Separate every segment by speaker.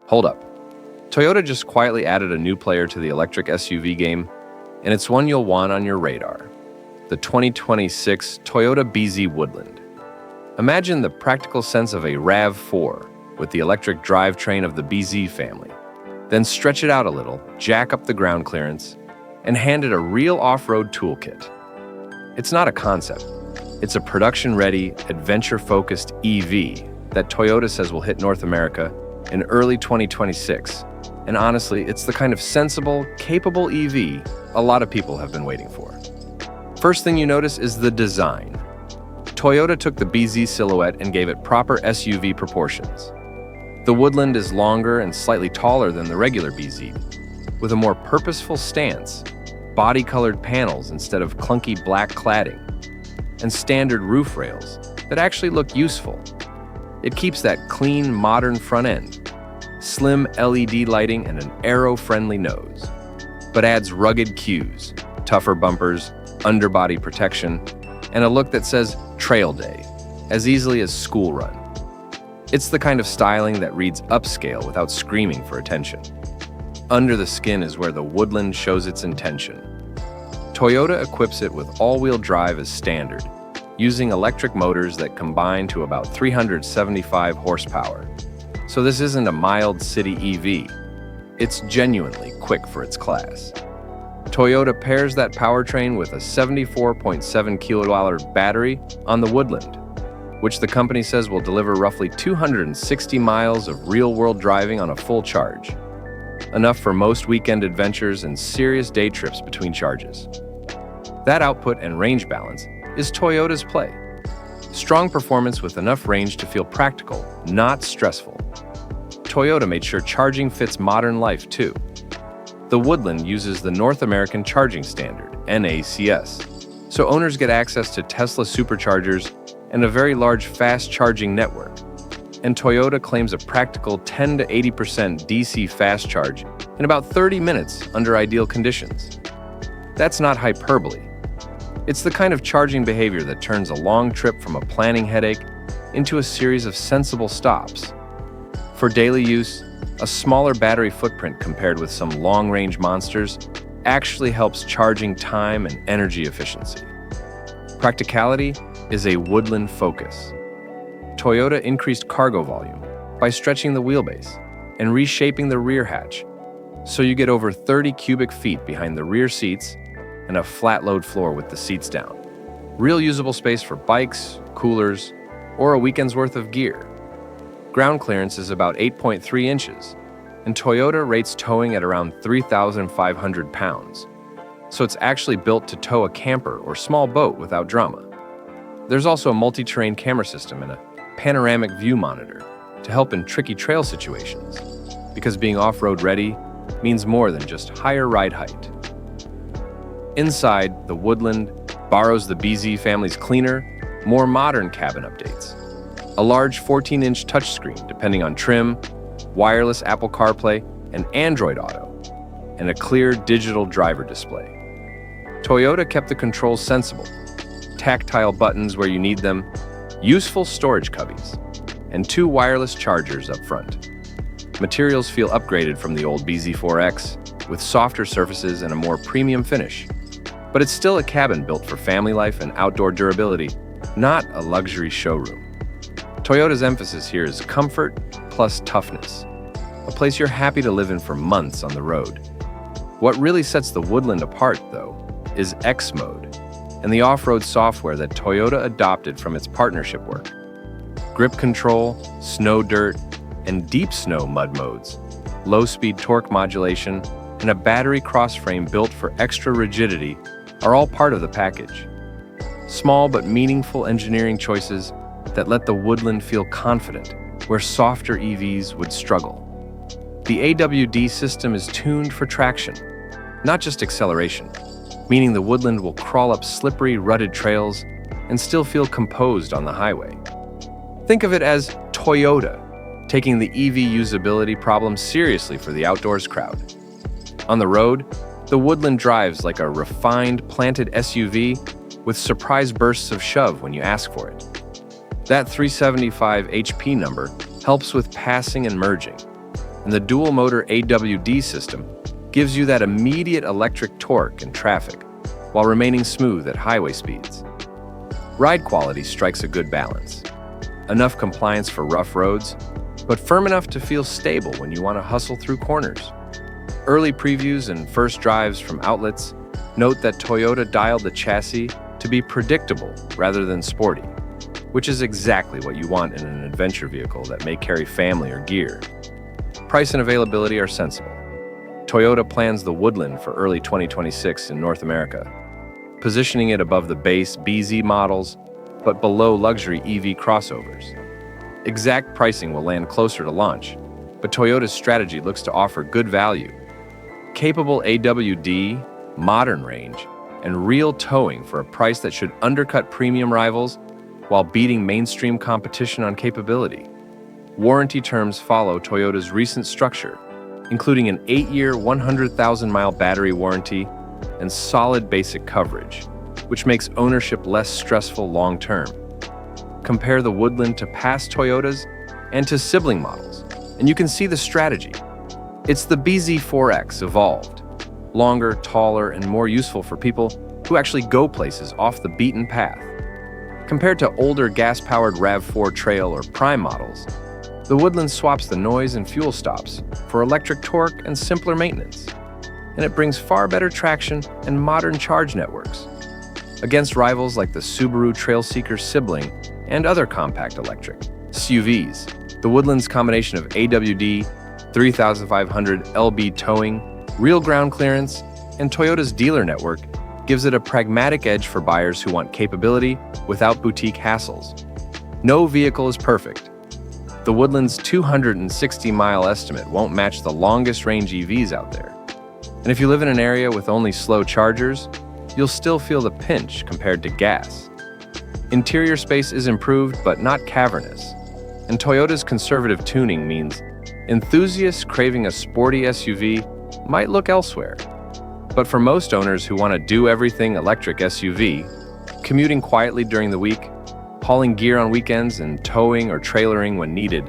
Speaker 1: Hold up. Toyota just quietly added a new player to the electric SUV game, and it's one you'll want on your radar. The 2026 Toyota BZ Woodland. Imagine the practical sense of a RAV4 with the electric drivetrain of the BZ family. Then stretch it out a little, jack up the ground clearance, and hand it a real off-road toolkit. It's not a concept. It's a production-ready, adventure-focused EV that Toyota says will hit North America in early 2026. And honestly, it's the kind of sensible, capable EV a lot of people have been waiting for. First thing you notice is the design. Toyota took the BZ silhouette and gave it proper SUV proportions. The Woodland is longer and slightly taller than the regular BZ, with a more purposeful stance, body-colored panels instead of clunky black cladding, and standard roof rails that actually look useful. It keeps that clean, modern front end, slim LED lighting, and an aero-friendly nose, but adds rugged cues, tougher bumpers, underbody protection, and a look that says trail day as easily as school run. It's the kind of styling that reads upscale without screaming for attention. Under the skin is where the Woodland shows its intention. Toyota equips it with all-wheel drive as standard, using electric motors that combine to about 375 horsepower. So this isn't a mild city EV. It's genuinely quick for its class. Toyota pairs that powertrain with a 74.7 kilowatt-hour battery on the Woodland, which the company says will deliver roughly 260 miles of real-world driving on a full charge, enough for most weekend adventures and serious day trips between charges. That output and range balance is Toyota's play. Strong performance with enough range to feel practical, not stressful. Toyota made sure charging fits modern life too. The Woodland uses the North American Charging Standard, NACS, so owners get access to Tesla superchargers and a very large fast charging network. And Toyota claims a practical 10 to 80% DC fast charge in about 30 minutes under ideal conditions. That's not hyperbole. It's the kind of charging behavior that turns a long trip from a planning headache into a series of sensible stops. For daily use, a smaller battery footprint compared with some long-range monsters actually helps charging time and energy efficiency. Practicality is a Woodland focus. Toyota increased cargo volume by stretching the wheelbase and reshaping the rear hatch, so you get over 30 cubic feet behind the rear seats and a flat-load floor with the seats down. Real usable space for bikes, coolers, or a weekend's worth of gear. Ground clearance is about 8.3 inches, and Toyota rates towing at around 3,500 pounds, so it's actually built to tow a camper or small boat without drama. There's also a multi-terrain camera system and a panoramic view monitor to help in tricky trail situations, because being off-road ready means more than just higher ride height. Inside, the Woodland borrows the BZ family's cleaner, more modern cabin updates. A large 14-inch touchscreen depending on trim, wireless Apple CarPlay and Android Auto, and a clear digital driver display. Toyota kept the controls sensible. Tactile buttons where you need them, useful storage cubbies, and 2 wireless chargers up front. Materials feel upgraded from the old BZ4X, with softer surfaces and a more premium finish. But it's still a cabin built for family life and outdoor durability, not a luxury showroom. Toyota's emphasis here is comfort plus toughness, a place you're happy to live in for months on the road. What really sets the Woodland apart, though, is X Mode, and the off-road software that Toyota adopted from its partnership work. Grip control, snow dirt, and deep snow mud modes, low-speed torque modulation, and a battery crossframe built for extra rigidity are all part of the package. Small but meaningful engineering choices that let the Woodland feel confident where softer EVs would struggle. The AWD system is tuned for traction, not just acceleration, meaning the Woodland will crawl up slippery, rutted trails and still feel composed on the highway. Think of it as Toyota taking the EV usability problem seriously for the outdoors crowd. On the road, the Woodland drives like a refined, planted SUV with surprise bursts of shove when you ask for it. That 375 HP number helps with passing and merging, and the dual-motor AWD system gives you that immediate electric torque in traffic while remaining smooth at highway speeds. Ride quality strikes a good balance. Enough compliance for rough roads, but firm enough to feel stable when you want to hustle through corners. Early previews and first drives from outlets note that Toyota dialed the chassis to be predictable rather than sporty, which is exactly what you want in an adventure vehicle that may carry family or gear. Price and availability are sensible. Toyota plans the Woodland for early 2026 in North America, positioning it above the base BZ models, but below luxury EV crossovers. Exact pricing will land closer to launch, but Toyota's strategy looks to offer good value. Capable AWD, modern range, and real towing for a price that should undercut premium rivals while beating mainstream competition on capability. Warranty terms follow Toyota's recent structure, including an 8-year, 100,000-mile battery warranty and solid basic coverage, which makes ownership less stressful long-term. Compare the Woodland to past Toyotas and to sibling models, and you can see the strategy. It's the BZ4X evolved, longer, taller, and more useful for people who actually go places off the beaten path. Compared to older gas-powered RAV4 Trail or Prime models, the Woodland swaps the noise and fuel stops for electric torque and simpler maintenance, and it brings far better traction and modern charge networks. Against rivals like the Subaru Trailseeker sibling and other compact electric SUVs, the Woodland's combination of AWD, 3500 lb towing, real ground clearance, and Toyota's dealer network gives it a pragmatic edge for buyers who want capability without boutique hassles. No vehicle is perfect. The Woodland's 260-mile estimate won't match the longest-range EVs out there. And if you live in an area with only slow chargers, you'll still feel the pinch compared to gas. Interior space is improved but not cavernous, and Toyota's conservative tuning means enthusiasts craving a sporty SUV might look elsewhere. But for most owners who want to do everything electric SUV, commuting quietly during the week, hauling gear on weekends, and towing or trailering when needed,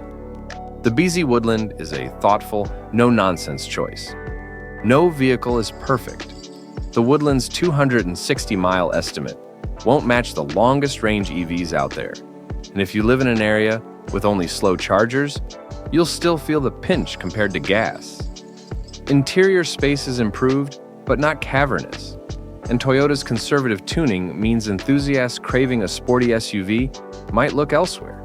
Speaker 1: the BZ Woodland is a thoughtful, no-nonsense choice. No vehicle is perfect. The Woodland's 260-mile estimate won't match the longest-range EVs out there. And if you live in an area with only slow chargers, you'll still feel the pinch compared to gas. Interior space is improved, but not cavernous. And Toyota's conservative tuning means enthusiasts craving a sporty SUV might look elsewhere.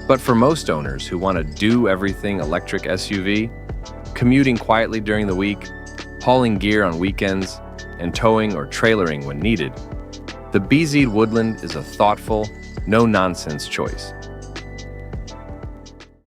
Speaker 1: But for most owners who want to do everything electric SUV, commuting quietly during the week, hauling gear on weekends, and towing or trailering when needed, the BZ Woodland is a thoughtful, no-nonsense choice.